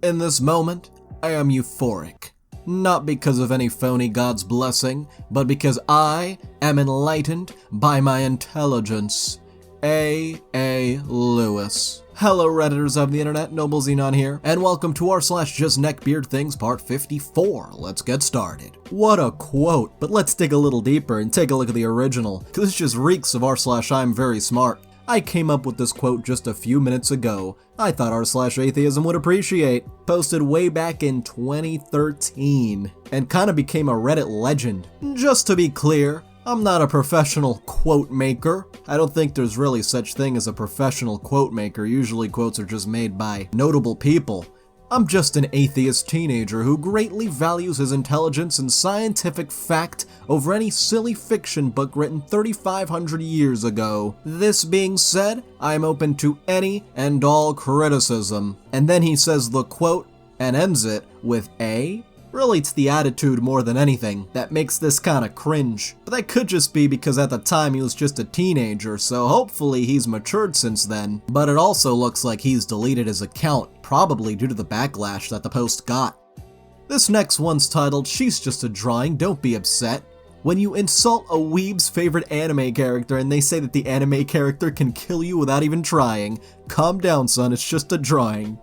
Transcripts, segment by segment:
In this moment, I am euphoric. Not because of any phony god's blessing, but because I am enlightened by my intelligence. A. Lewis. Hello Redditors of the internet, Noble Xenon here, and welcome to r/JustNeckbeardThings part 54. Let's get started. What a quote, but let's dig a little deeper and take a look at the original, cause this just reeks of r/I'm very smart. I came up with this quote just a few minutes ago. I thought r/atheism would appreciate. Posted way back in 2013, and kinda became a Reddit legend. Just to be clear, I'm not a professional quote maker. I don't think there's really such thing as a professional quote maker. Usually quotes are just made by notable people. I'm just an atheist teenager who greatly values his intelligence and scientific fact over any silly fiction book written 3,500 years ago. This being said, I'm open to any and all criticism. And then he says the quote and ends it with A. Really, it's the attitude more than anything that makes this kinda cringe. But that could just be because at the time he was just a teenager, so hopefully he's matured since then. But it also looks like he's deleted his account, probably due to the backlash that the post got. This next one's titled, "She's Just a Drawing, Don't Be Upset." When you insult a weeb's favorite anime character and they say that the anime character can kill you without even trying, calm down son, it's just a drawing.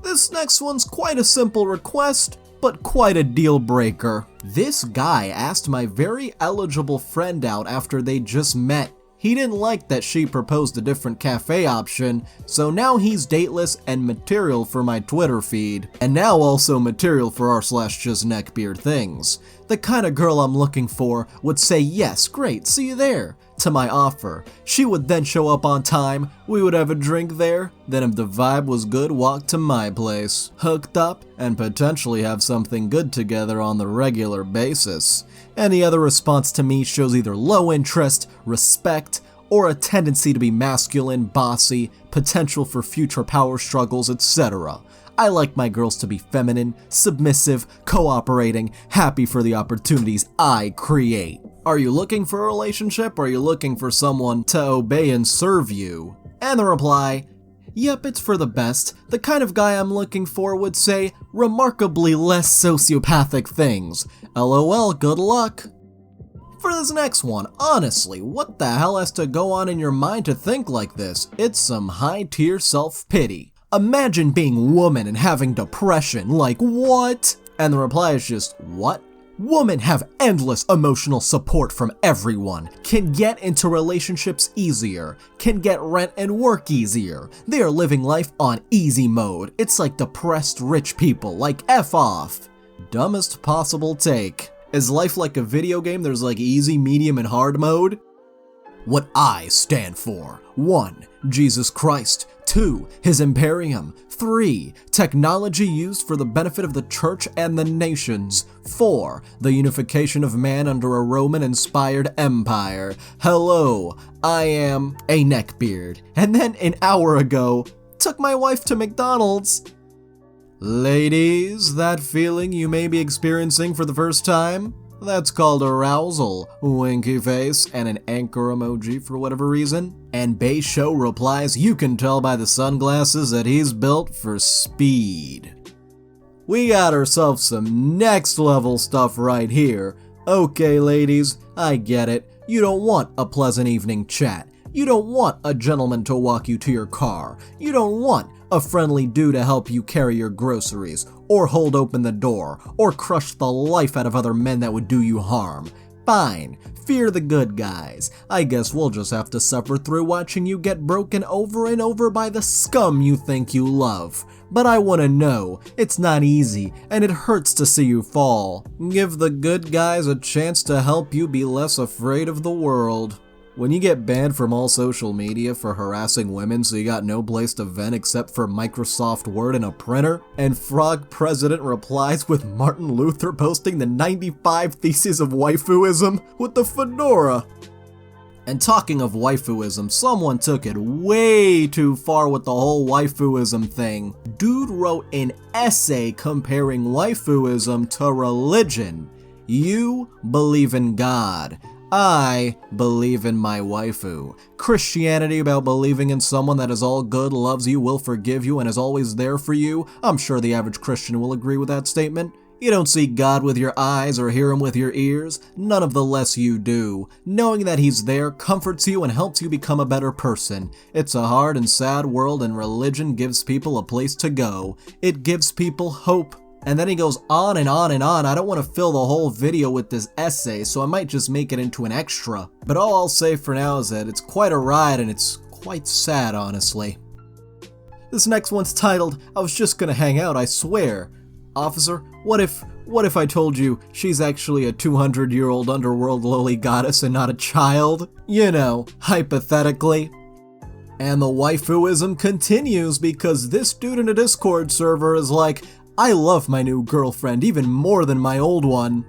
This next one's quite a simple request, but quite a deal breaker. This guy asked my very eligible friend out after they just met. He didn't like that she proposed a different cafe option, so now he's dateless and material for my Twitter feed. And now also material for r/JustNeckbeardThings. The kind of girl I'm looking for would say yes, great, see you there, to my offer. She would then show up on time, we would have a drink there, then if the vibe was good, walk to my place, hooked up, and potentially have something good together on the regular basis. Any other response to me shows either low interest, respect, or a tendency to be masculine, bossy, potential for future power struggles, etc. I like my girls to be feminine, submissive, cooperating, happy for the opportunities I create. Are you looking for a relationship, or are you looking for someone to obey and serve you? And the reply, yep, it's for the best. The kind of guy I'm looking for would say remarkably less sociopathic things. LOL, good luck. For this next one, honestly, what the hell has to go on in your mind to think like this? It's some high-tier self-pity. Imagine being woman and having depression, like what? And the reply is just, what? Women have endless emotional support from everyone, can get into relationships easier, can get rent and work easier. They are living life on easy mode. It's like depressed rich people, like F off. Dumbest possible take. Is life like a video game? There's like easy, medium, and hard mode? What I stand for. 1. Jesus Christ. 2. His Imperium. 3. Technology used for the benefit of the church and the nations. 4. The unification of man under a Roman-inspired empire. Hello, I am a neckbeard. And then an hour ago, took my wife to McDonald's. Ladies, that feeling you may be experiencing for the first time? That's called arousal, winky face, and an anchor emoji for whatever reason. And Bay Show replies, you can tell by the sunglasses that he's built for speed. We got ourselves some next level stuff right here. Okay ladies, I get it. You don't want a pleasant evening chat. You don't want a gentleman to walk you to your car. You don't want a friendly dude to help you carry your groceries, or hold open the door, or crush the life out of other men that would do you harm. Fine, fear the good guys. I guess we'll just have to suffer through watching you get broken over and over by the scum you think you love. But I wanna know, it's not easy, and it hurts to see you fall. Give the good guys a chance to help you be less afraid of the world. When you get banned from all social media for harassing women so you got no place to vent except for Microsoft Word and a printer, and Frog President replies with Martin Luther posting the 95 Theses of Waifuism with the fedora. And talking of waifuism, someone took it way too far with the whole waifuism thing. Dude wrote an essay comparing waifuism to religion. You believe in God. I believe in my waifu. Christianity about believing in someone that is all good, loves you, will forgive you, and is always there for you. I'm sure the average Christian will agree with that statement. You don't see God with your eyes or hear Him with your ears, none of the less you do. Knowing that He's there comforts you and helps you become a better person. It's a hard and sad world, and religion gives people a place to go. It gives people hope. And then he goes on and on and on. I don't want to fill the whole video with this essay, so I might just make it into an extra. But all I'll say for now is that it's quite a ride and it's quite sad, honestly. This next one's titled, "I was just gonna hang out, I swear." Officer, what if I told you she's actually a 200-year-old underworld lowly goddess and not a child? You know, hypothetically. And the waifuism continues because this dude in a Discord server is like, "I love my new girlfriend even more than my old one."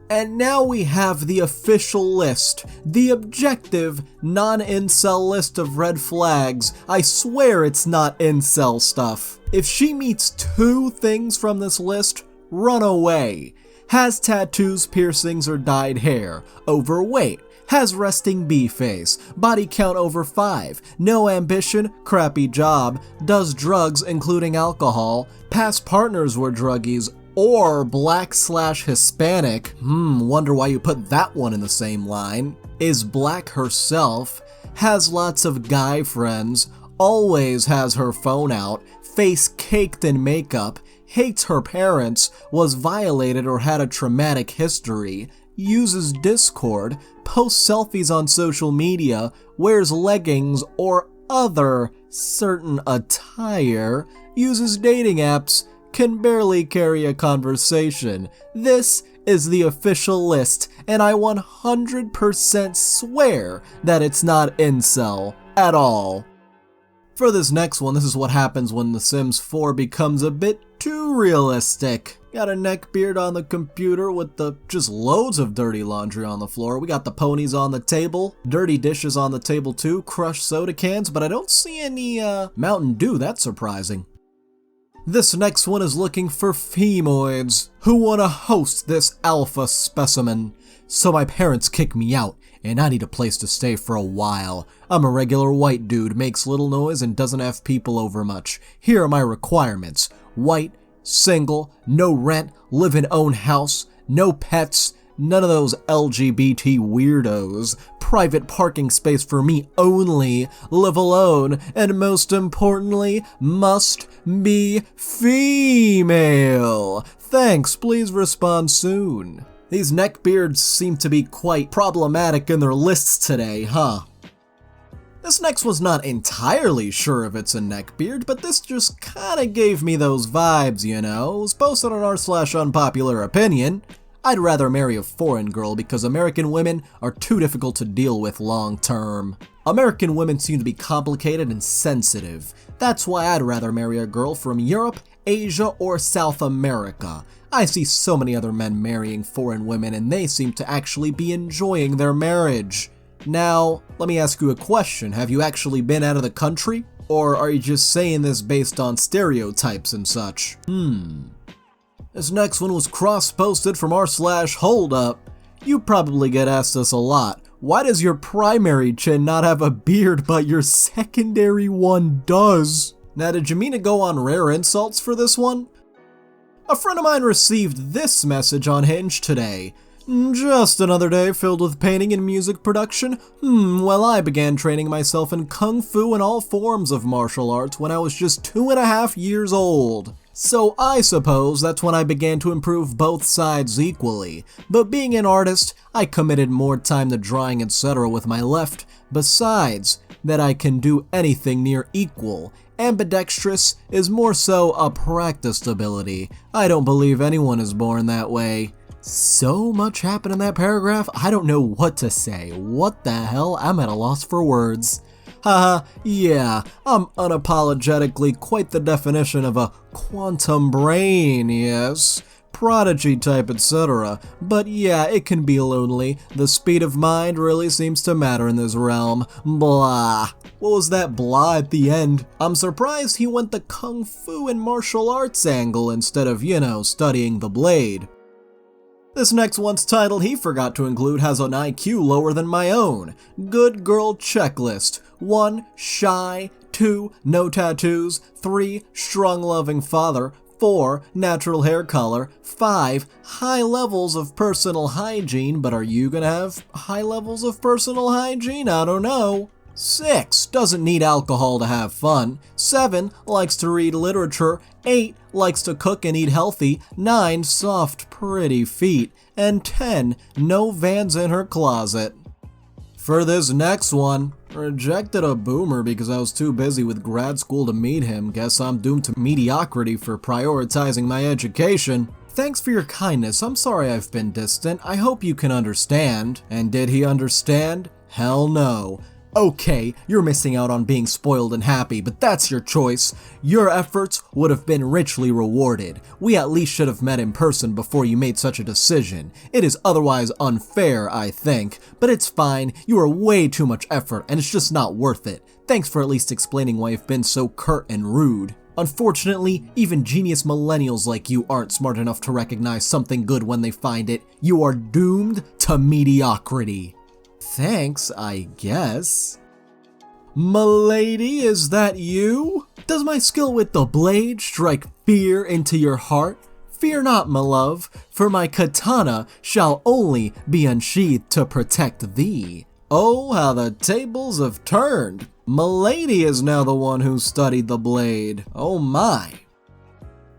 And now we have the official list, the objective, non-incel list of red flags. I swear it's not incel stuff. If she meets 2 things from this list, run away. Has tattoos, piercings, or dyed hair. Overweight. Has resting bee face, body count over 5, no ambition, crappy job, does drugs including alcohol, past partners were druggies, or black/Hispanic, wonder why you put that one in the same line, is black herself, has lots of guy friends, always has her phone out, face caked in makeup, hates her parents, was violated or had a traumatic history, uses Discord, posts selfies on social media, wears leggings or other certain attire, uses dating apps, can barely carry a conversation. This is the official list, and I 100% swear that it's not incel at all. For this next one, this is what happens when The Sims 4 becomes a bit too realistic. Got a neckbeard on the computer with just loads of dirty laundry on the floor. We got the ponies on the table, dirty dishes on the table too, crushed soda cans, but I don't see any Mountain Dew. That's surprising. This next one is looking for femoids who want to host this alpha specimen. So my parents kick me out, and I need a place to stay for a while. I'm a regular white dude, makes little noise, and doesn't have people over much. Here are my requirements. White, single, no rent, live in own house, no pets, none of those LGBT weirdos, private parking space for me only, live alone, and most importantly, must be female. Thanks, please respond soon. These neckbeards seem to be quite problematic in their lists today, huh? This next one's not entirely sure if it's a neckbeard, but this just kinda gave me those vibes, you know? It was posted on r/unpopular opinion. I'd rather marry a foreign girl because American women are too difficult to deal with long term. American women seem to be complicated and sensitive. That's why I'd rather marry a girl from Europe, Asia, or South America. I see so many other men marrying foreign women and they seem to actually be enjoying their marriage. Now, let me ask you a question. Have you actually been out of the country? Or are you just saying this based on stereotypes and such? This next one was cross-posted from r/holdup. You probably get asked this a lot. Why does your primary chin not have a beard but your secondary one does? Now, did you mean to go on rare insults for this one? A friend of mine received this message on Hinge today. Just another day filled with painting and music production. Well, I began training myself in Kung Fu and all forms of martial arts when I was just 2.5 years old. So I suppose that's when I began to improve both sides equally. But being an artist, I committed more time to drawing etc. with my left. Besides that I can do anything near equal. Ambidextrous is more so a practiced ability. I don't believe anyone is born that way. So much happened in that paragraph, I don't know what to say. What the hell? I'm at a loss for words. Haha, yeah, I'm unapologetically quite the definition of a quantum brain, yes. Prodigy type, etc. But yeah, it can be lonely. The speed of mind really seems to matter in this realm. Blah. What was that blah at the end? I'm surprised he went the Kung Fu and martial arts angle instead of, studying the blade. This next one's title he forgot to include has an IQ lower than my own. Good girl checklist. 1. Shy. 2. No tattoos. 3. Strong loving father. 4. Natural hair color. 5. High levels of personal hygiene, but are you gonna have high levels of personal hygiene? I don't know. 6. Doesn't need alcohol to have fun. 7. Likes to read literature. 8. Likes to cook and eat healthy. 9. Soft, pretty feet. And 10. No Vans in her closet. For this next one, rejected a boomer because I was too busy with grad school to meet him. Guess I'm doomed to mediocrity for prioritizing my education. Thanks for your kindness. I'm sorry I've been distant. I hope you can understand. And did he understand? Hell no. Okay, you're missing out on being spoiled and happy, but that's your choice. Your efforts would have been richly rewarded. We at least should have met in person before you made such a decision. It is otherwise unfair, I think, but it's fine. You are way too much effort, and it's just not worth it. Thanks for at least explaining why you've been so curt and rude. Unfortunately, even genius millennials like you aren't smart enough to recognize something good when they find it. You are doomed to mediocrity. Thanks, I guess. M'lady, is that you? Does my skill with the blade strike fear into your heart? Fear not, my love, for my katana shall only be unsheathed to protect thee. Oh, how the tables have turned. M'lady is now the one who studied the blade. Oh my.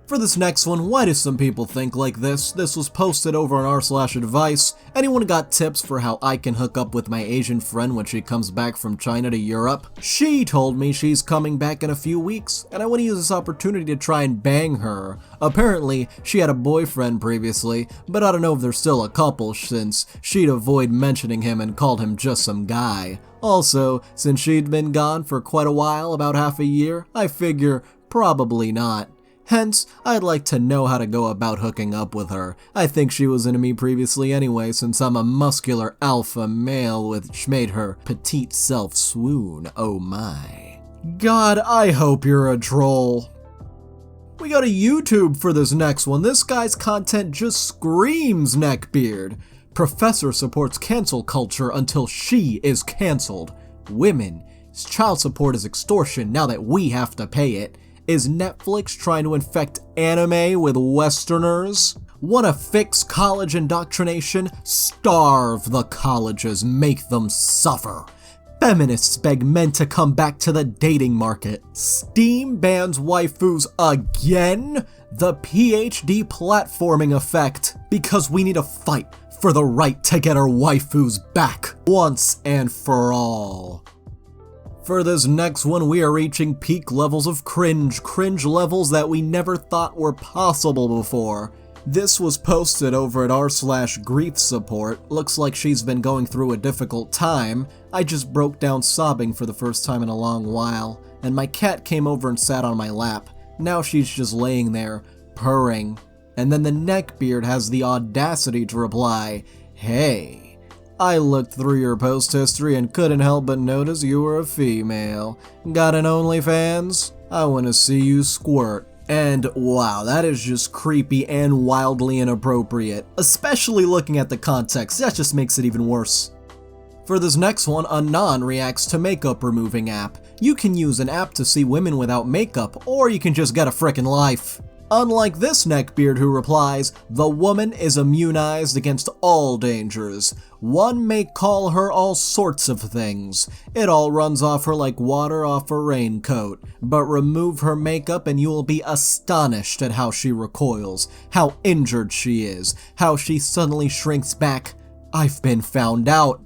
For this next one, why do some people think like this? This was posted over on r/advice. Anyone got tips for how I can hook up with my Asian friend when she comes back from China to Europe? She told me she's coming back in a few weeks, and I want to use this opportunity to try and bang her. Apparently, she had a boyfriend previously, but I don't know if they're still a couple since she'd avoid mentioning him and called him just some guy. Also, since she'd been gone for quite a while, about half a year, I figure probably not. Hence, I'd like to know how to go about hooking up with her. I think she was into me previously anyway, since I'm a muscular alpha male, which made her petite self swoon. Oh my. God, I hope you're a troll. We go to YouTube for this next one. This guy's content just screams Neckbeard. Professor supports cancel culture until she is canceled. Women. Child support is extortion now that we have to pay it. Is Netflix trying to infect anime with Westerners? Wanna fix college indoctrination? Starve the colleges, make them suffer. Feminists beg men to come back to the dating market. Steam bans waifus again? The PhD platforming effect. Because we need to fight for the right to get our waifus back, once and for all. For this next one, we are reaching peak levels of cringe levels that we never thought were possible before. This was posted over at r/grief support. Looks like she's been going through a difficult time. I just broke down sobbing for the first time in a long while, and my cat came over and sat on my lap. Now she's just laying there, purring. And then the Neckbeard has the audacity to reply, "Hey, I looked through your post history and couldn't help but notice you were a female. Got an OnlyFans? I want to see you squirt." And wow, that is just creepy and wildly inappropriate. Especially looking at the context, that just makes it even worse. For this next one, Anon reacts to makeup removing app. You can use an app to see women without makeup, or you can just get a frickin' life. Unlike this Neckbeard who replies, "The woman is immunized against all dangers. One may call her all sorts of things. It all runs off her like water off a raincoat. But remove her makeup and you will be astonished at how she recoils, how injured she is, how she suddenly shrinks back. I've been found out."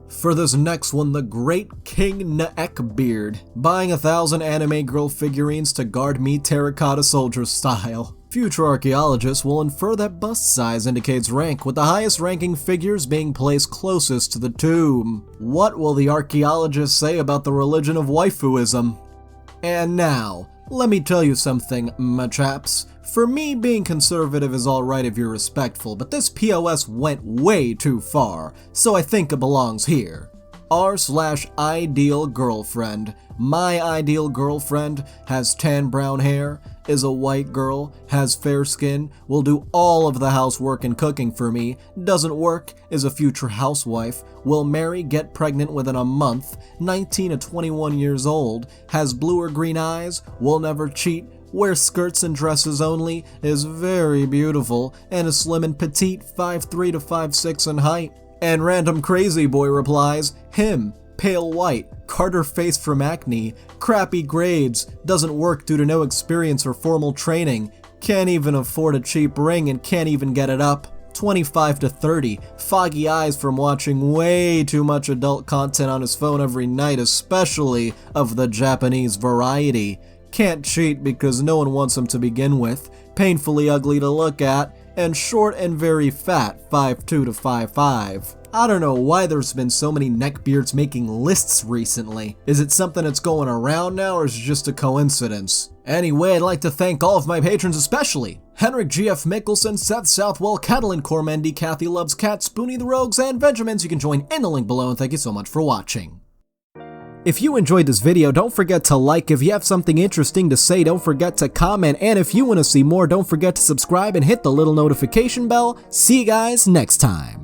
For this next one, the great King Neckbeard, buying 1,000 anime girl figurines to guard me terracotta soldier style. Future archaeologists will infer that bust size indicates rank, with the highest ranking figures being placed closest to the tomb. What will the archaeologists say about the religion of Waifuism? And now, let me tell you something, my chaps. For me, being conservative is alright if you're respectful, but this POS went way too far, so I think it belongs here. r/ideal girlfriend. My ideal girlfriend has tan brown hair, is a white girl, has fair skin, will do all of the housework and cooking for me, doesn't work, is a future housewife, will marry, get pregnant within a month, 19 to 21 years old, has blue or green eyes, will never cheat, wears skirts and dresses only, is very beautiful, and is slim and petite, 5'3" to 5'6" in height. And random crazy boy replies, him, pale white, Carter face from acne, crappy grades, doesn't work due to no experience or formal training, can't even afford a cheap ring and can't even get it up, 25 to 30, foggy eyes from watching way too much adult content on his phone every night, especially of the Japanese variety, can't cheat because no one wants him to begin with, painfully ugly to look at, and short and very fat, 5'2" to 5'5". I don't know why there's been so many neckbeards making lists recently. Is it something that's going around now, or is it just a coincidence? Anyway, I'd like to thank all of my patrons, especially Henrik G.F. Mickelson, Seth Southwell, Catalin Cormendi, Kathy Loves Cat, Spoonie the Rogues, and Benjamins. You can join in the link below, and thank you so much for watching. If you enjoyed this video, don't forget to like. If you have something interesting to say, don't forget to comment. And if you want to see more, don't forget to subscribe and hit the little notification bell. See you guys next time.